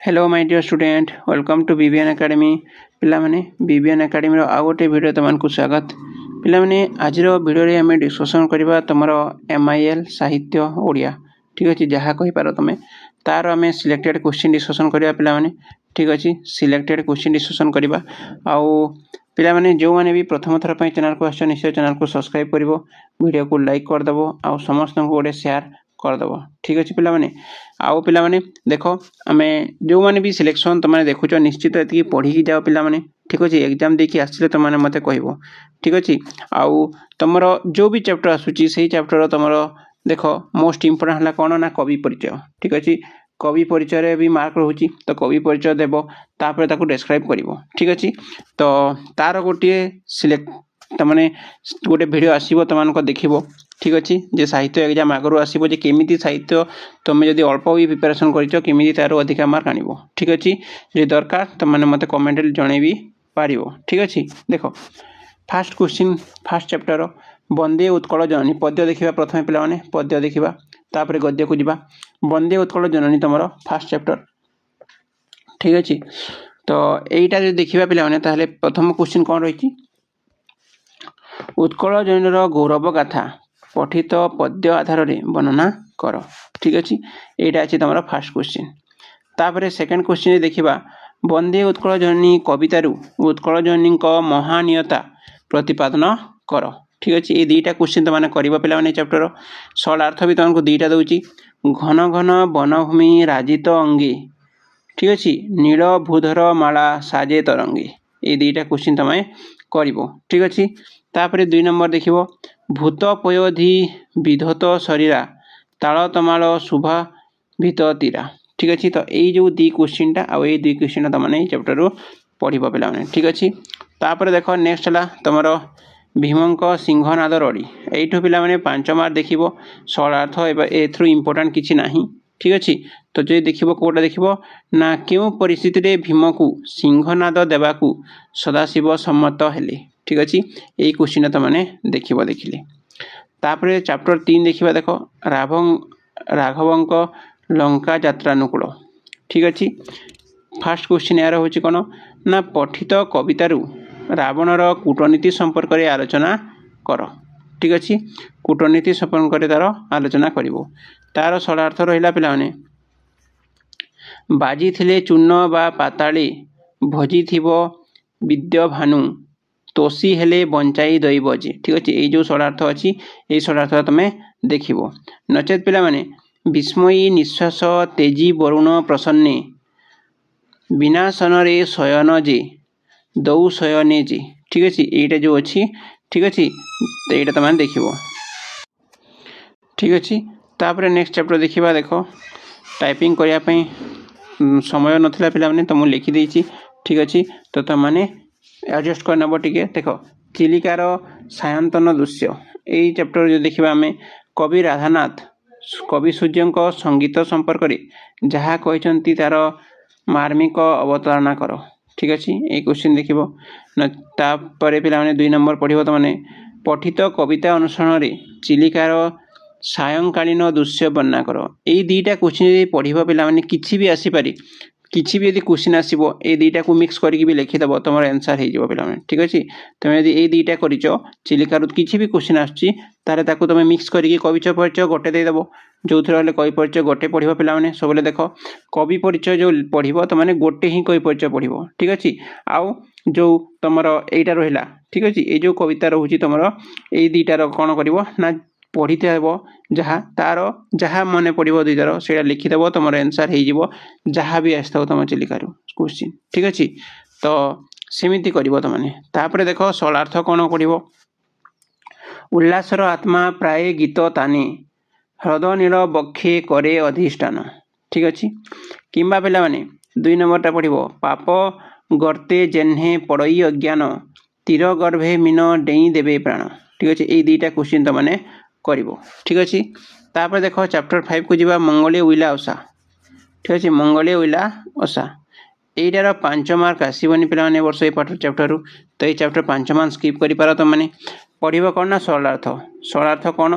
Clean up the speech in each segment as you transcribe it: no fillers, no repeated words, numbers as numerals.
Hello my dear student welcome to BBN academy पिलामाने BBN academy रो आ गोटे वीडियो तुमको स्वागत पिलामाने आज वीडियो रे हमें डिस्कशन करबा तुमरो एमआईएल साहित्य ओडिया ठीक अछि जहा कहि पारो तमे तार हमें सिलेक्टेड क्वेश्चन डिस्कशन करबा पिलामाने ठीक अछि सिलेक्टेड क्वेश्चन डिस्कशन करबा आउ पिलामाने जो माने भी प्रथम थर पय चैनल को आछो निश्चय चैनल को सब्सक्राइब करबो वीडियो को लाइक कर दबो आउ समस्त को गोटे शेयर कर दबो ठीक अछि पिला माने आउ पिला माने देखो आमे जो माने भी सिलेक्शन तमाने देखुचो निश्चित एति पढी की जाओ पिला माने ठीक अछि एग्जाम देखि आछले तमाने मते कहबो ठीक अछि आउ तमरो जो भी चैप्टर आसुची सेही चैप्टर तमरो देखो मोस्ट इंपोर्टेंट हला कोन ना कवि परिचय ठीक अछि कवि परिचय रे भी मार्क रहउची तो कवि परिचय देबो तापर ताको डिस्क्राइब करिवो ठीक अछि तो तार गोटे सिलेक्ट तमाने गोटे वीडियो आसीबो तमान को देखिबो ठीक अछि जे साहित्य एग्जाम आगरो आसीबो जे केमिति साहित्य तमे जदी अल्प भी प्रिपरेशन करिचो केमिति तारो अधिक मार्क आनिबो ठीक अछि जे दरकार तमाने मते कमेंट रे जणेबी पारिबो ठीक अछि देखो फर्स्ट क्वेश्चन फर्स्ट चैप्टर वंदे उत्कल जननी पद्य देखिबा प्रथम पिला माने पद्य देखिबा तापर गद्य को जिबा वंदे उत्कल जननी तमरो फर्स्ट चैप्टर ठीक अछि तो एइटा जे देखिबा पिला माने ताहले प्रथम क्वेश्चन कोन रहिची उत्कल जननीर गौरव गाथा पठित पद्य आधार रे वर्णना कर ठीक अछि एइटा अछि तमरो फर्स्ट क्वेश्चन तापर सेकंड क्वेश्चन देखिबा वंदे उत्कल जननी कवितारु उत्कल जननी को महानियता प्रतिपादन कर ठीक अछि ए दुईटा क्वेश्चन त माने करबा पिला माने चैप्टर सरल अर्थ भी तुमको दुईटा दउची घन घन वनभूमि राजित अंगे ठीक अछि नील भूधर माला साजे तरंगे ए दुईटा क्वेश्चन तमे करबो ठीक अछि तापर 2 नंबर देखिबो भूत पयोधि विधत शरीरा ताल तमाल शुभा भीत तीरा ठीक अछि तो ए जो दी क्वेश्चन टा आ ए दी क्वेश्चन त माने चैप्टर रो पढिबो पिला माने ठीक अछि तापर देखो नेक्स्ट हला तमरो भीमंक सिंहनाद रडी एठो पिला माने 5 मार्क देखिबो सरल अर्थ एथ्रु इंपोर्टेंट किछि नाही ठीक अछि तो जे देखिबो कोटा देखिबो ना केउ परिस्थिति रे भीम को सिंहनाद देबाकू सदाशिव सम्मत हेले ठीक अछि एई क्वेश्चन त माने देखिबो देखिले तापर चैप्टर 3 देखिबा देखो राघवंक लंका यात्रानुकूल ठीक अछि फर्स्ट क्वेश्चन यार होची कोन ना पठित कवितारु रावणर कूटनीति संपर्क रे आलोचना कर ठीक अछि कूटनीति संपर्क रे तार आलोचना करिवो तार सरल अर्थ रहिला पिला माने बाजी थिले चूर्ण बा पाताळी भजी थिबो विद्य भानु तोसी हेले बंचाई दैब जे ठीक अछि ए जो सरल अर्थ अछि ए सरल अर्थ तमे देखिबो नचेत पिला माने विस्मयी निश्वास तेजी वरुण प्रसन्ने विनाशन रे शयन जे दौ शयने जे ठीक अछि एटा जो अछि ठीक अछि तो एटा तमे देखिबो ठीक अछि तापर नेक्स्ट चैप्टर देखिबा देखो टाइपिंग करिया पई समय नथिला पिला माने त मु लिखि देछि ठीक अछि तो त माने एडजस्ट कर नबो टिके देखो चिलिकार सायंतन दृश्य एई चैप्टर जो देखिबा हमें कवि राधानाथ कवि सूर्यंक संगीत संपर्क रे जहा कहिसंती तार मार्मिक अवतारणा करो ठीक अछि ए क्वेश्चन देखिबो न तापरे पिला माने 2 नंबर पढिबो त माने पठित कविता अनुसरण रे चिलिकार सायंकालीन दृश्य वर्णना करो ए दुईटा क्वेश्चन पढिबो पिला माने किछि भी आसी पारी किछि भी यदि क्वेश्चन आसीबो ए दुईटा को मिक्स करके भी लिखि दबो तमर आंसर हे जिवो पिला माने ठीक अछि तमे यदि ए दुईटा करिचो चिलिकार किछि भी क्वेश्चन आछि तारे ताको तमे मिक्स करके कवि परिचय गोटे दे दबो जो थरा ले कवि परिचय गोटे पढिबो पिला माने सबले देखो कवि परिचय जो पढिबो त माने गोटे ही कवि परिचय पढिबो ठीक अछि आउ जो तमर एटा रहिला ठीक अछि ए जो कविता रहउची तमर ए दुईटा रो कोन करिवो ना पढिते हेबो जहा तारो जहा मने पढिबो दुईटारो सेटा लिखि देबो तमर आंसर हे जिवो जहा भी आस्थाव तम चिलिकारो क्वेश्चन ठीक अछि तो सेमिति करिवो त माने तापर देखो सरल अर्थ कोन पढिबो उल्लासर आत्मा प्राय गीत ताने ह्रद नील बक्षे करे अधिष्ठान ठीक अछि किंबा पिला माने 2 नंबर ता पढिबो पाप गर्ते जेन्हे पड़ई अज्ञान तीर गर्भे मीन डेई देबे प्राण ठीक अछि ए दुईटा क्वेश्चन त माने करिवो ठीक अछि तापर देखो चैप्टर 5 को जिबा मंगले उइला ओसा ठीक अछि मंगले उइला ओसा एइटार 5 मार्क आसीबनी पिला माने वर्ष ए पाठ चैप्टर तो ए चैप्टर 5 मार्क स्किप करि पारो त माने पढिबो कोन ना सरल अर्थ कोन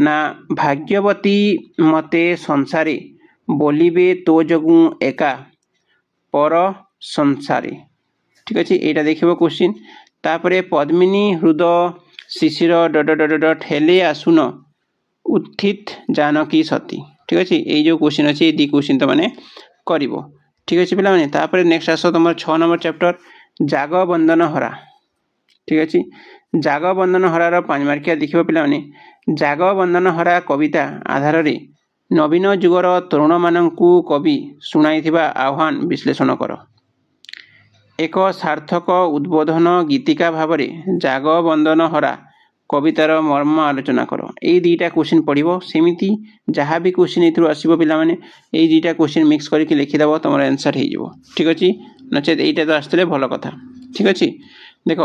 ना भाग्यवती मते संसारे बोलिबे तो जगु एका पर संसारी ठीक अच्छे यहाँ देखो क्वेश्चन तापर पद्मिनी हृद शिशिर डट डट डट हेले आसुन उत्थित जानकी सती ठीक अच्छे ये जो क्वेश्चन अच्छे दी क्वेश्चन तो मैंने कर ठीक अच्छे पे तापर नेक्स्ट आस तुम 6 नंबर चैप्टर जाग बंधन हरा ठीक अच्छे जाग बंधन हरार 5 मार्किया देखिए पे जाग बंधन हरा कविता आधार रे नवीन जुगर तरुण मानू कवि शुणाई आह्वान विश्लेषण कर एक सार्थक उद्बोधन गीतिका भाव जाग बंधन हरा कवितार मर्म आलोचना कर यही दुईटा क्वेश्चन पढ़ो सेमती जहाँ भी क्वेश्चन ये आसो पे ये दुईटा क्वेश्चन मिक्स करके लिखिदेव तुम आंसर हो ठीक अच्छे नचेत यहीटा तो आसते भल कथा ठीक अच्छे देख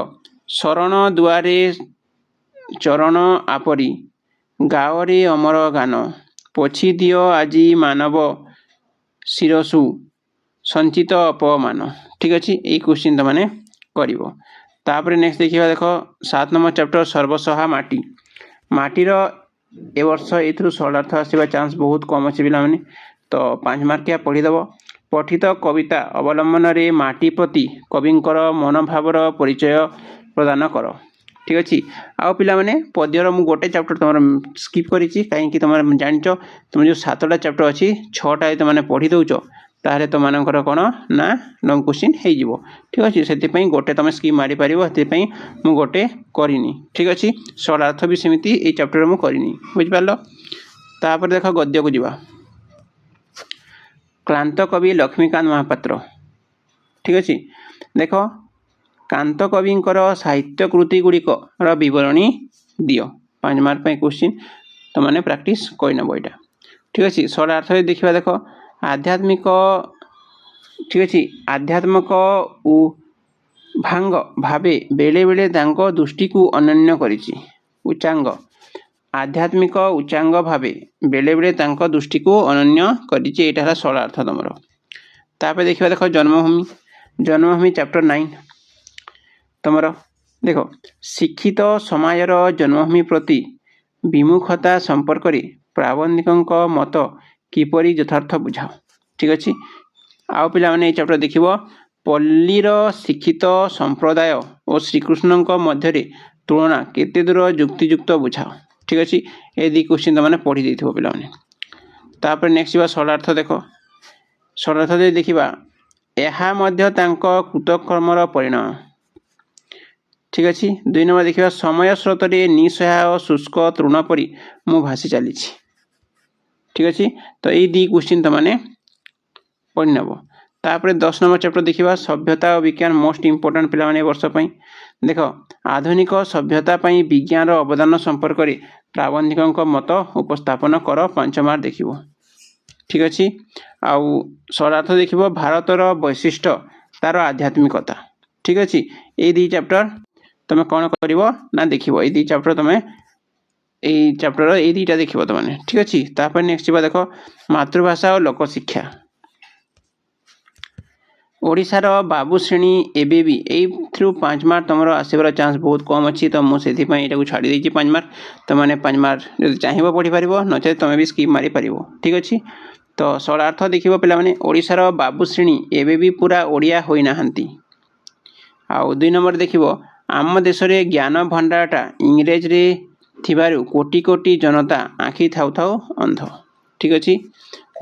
शरण दुआरे चरण आपरी गाओरे अमर गान पोछि दियो आजी मानव शिरसु संचित अपमान ठीक अच्छे यही क्वेश्चन तो मैंने कर नेक्स्ट देखिए देख 7 नंबर चैप्टर सर्वसहा माटी माटीर ए वर्ष ये सरलार्थ आसवा चांस बहुत कम अच्छे पे तो 5 मार्किया पढ़ीदेव पठित कविता अवलंबन रे माटी प्रति कविंकर मनोभावर परिचय प्रदान कर ठीक अच्छे आउ पे पद्यर मु गोटे चैप्टर तुम स्किप करी कहीं तुम जान तुम जो 7टा चैप्टर अच्छी 6टा तुमने पढ़ी दौच ताहले तुम मानकर कौन ना लंग क्वेश्चन हो ठीक अच्छे से गोटे तुम स्किप मारी पार मु गोटे करनी ठीक अच्छे सरलार्थ भी सेमती ये चैप्टर मुझे करनी बुझिपार तापर देख गद्य को जीवा क्लांत कवि लक्ष्मीकांत महापात्र ठीक अच्छे देख कांत कविंकर साहित्य कृति गुड़िक बरणी दियो 5 मार्क क्वेश्चन तो मैंने प्रैक्टिस करनब यहाँ ठीक अच्छे सरलार्थ देखा देख आध्यात्मिक ठीक अच्छे आध्यात्मिक भांग भावे बेले बेले तांको दृष्टि को अनन्य करिछि उच्चांग आध्यात्मिक उच्चांग भावे बेले बेले तांको दृष्टि को अनन्य करिछि एटा हला सरलार्थ तुमरो तापर देखिबा देख जन्मभूमि चैप्टर 9 तुमर देख शिक्षित समाजर जन्मभूमि प्रति विमुखता संपर्क रे प्राबंधिकों मत किपरि यथार्थ बुझाओ ठीक अच्छे आउ पे ये चैप्टर देखिबो पल्लीर शिक्षित संप्रदाय और श्रीकृष्ण मध्य तुलना केते दूर युक्तियुक्त बुझाओ ठीक अच्छे ये दी क्वेश्चन तुमने पढ़ी देथिबो पे नेक्स्ट जा सरलार्थ देख सरलार्थ देखा यह कृतकर्मर परिणाम ठीक अच्छे 2 नंबर देखा समय स्रोत निसहाय शुष्क तृण परी मु भासी चली ठीक अच्छे तो ये दी क्वेश्चन तुमने पढ़ी नब तापर 10 नंबर चैप्टर देखा सभ्यता और विज्ञान मोस्ट इम्पोर्टेंट पे वर्ष देख आधुनिक सभ्यता विज्ञान अवदान संपर्क में प्राबंधिकों मत उपस्थापन कर 5 मार्क देख ठीक अच्छे आउ सरलार्थ देख भारतर वैशिष्ट्य तार आध्यात्मिकता ठीक अच्छे ये 2 चैप्टर तुम कौन कर ना देख ये 2 चैप्टर तुम ये चैप्टर ये 2टा देख तुमने ठीक अच्छे तापर नेक्स्ट देख मातृभाषा और लोकशिक्षा ओडिशार बाबू श्रेणी एबे भी यू 5 मार्क तुम आसबार चांस बहुत कम अच्छी तो मुझे यहाँ छाड़ी देती 5 मार्क तुमने 5 मार्क जो चाहिए पढ़ी पार नचे तुम भी स्किप मारी पार ठीक अच्छे तो सरलार्थ देख पे ओडिशार बाबू श्रेणी एबे भी पूरा ओडिया होई नाहंती आउ 2 नंबर देख आम देश में ज्ञान भंडारटा इंग्रेज रे थिबारु कोटी कोटी जनता आखि थाउ थाउ अंध ठीक अच्छे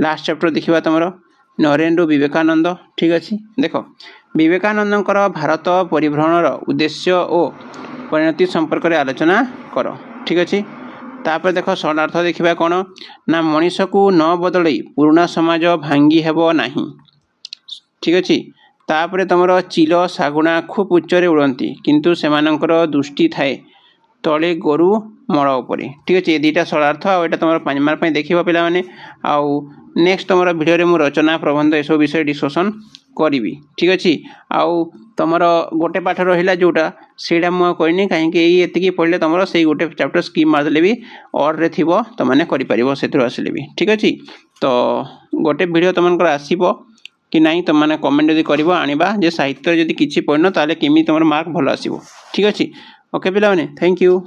लास्ट चैप्टर देखा तुम नरेंद्र विवेकानंद ठीक अच्छे देख विवेकानंदर भारत परिभ्रमणर उद्देश्य और परिणति संपर्क में आलोचना कर ठीक अच्छे तापर देख सरलार्थ देखा कौन ना मनीष को न बदल पुराना समाज भांगी हेब नहीं ठीक अच्छे तापर तुम चिल शागुणा खूब उच्चरे उड़ती किंतु सेमानंकर दृष्टि थाए तले गोरु मल उपरे ठीक अच्छे ये 2टा सरलार्थ आउ तुम 5 मार्क देखा पे आउ नेक्स्ट तुम भिडियो मु रचना प्रबंध ये सब विषय डिस्कसन करी ठीक अच्छे आउ तुम गोटे पाठ रहा जोटा से मुझे कहीं ये पढ़ले तुम से गोटे चैप्टर स्किप मारदे भी ऑर्डर थी तुमने कर आसले भी ठीक अच्छे तो गोटे भिडियो तुम आसब कि नहीं तुमने कमेंट जब कर आनिबा जे साहित्य जदि किछि पढ़न ताले केमी तुम मार्क भल आसीबो ठीक अच्छे ओके पिला थैंक यू।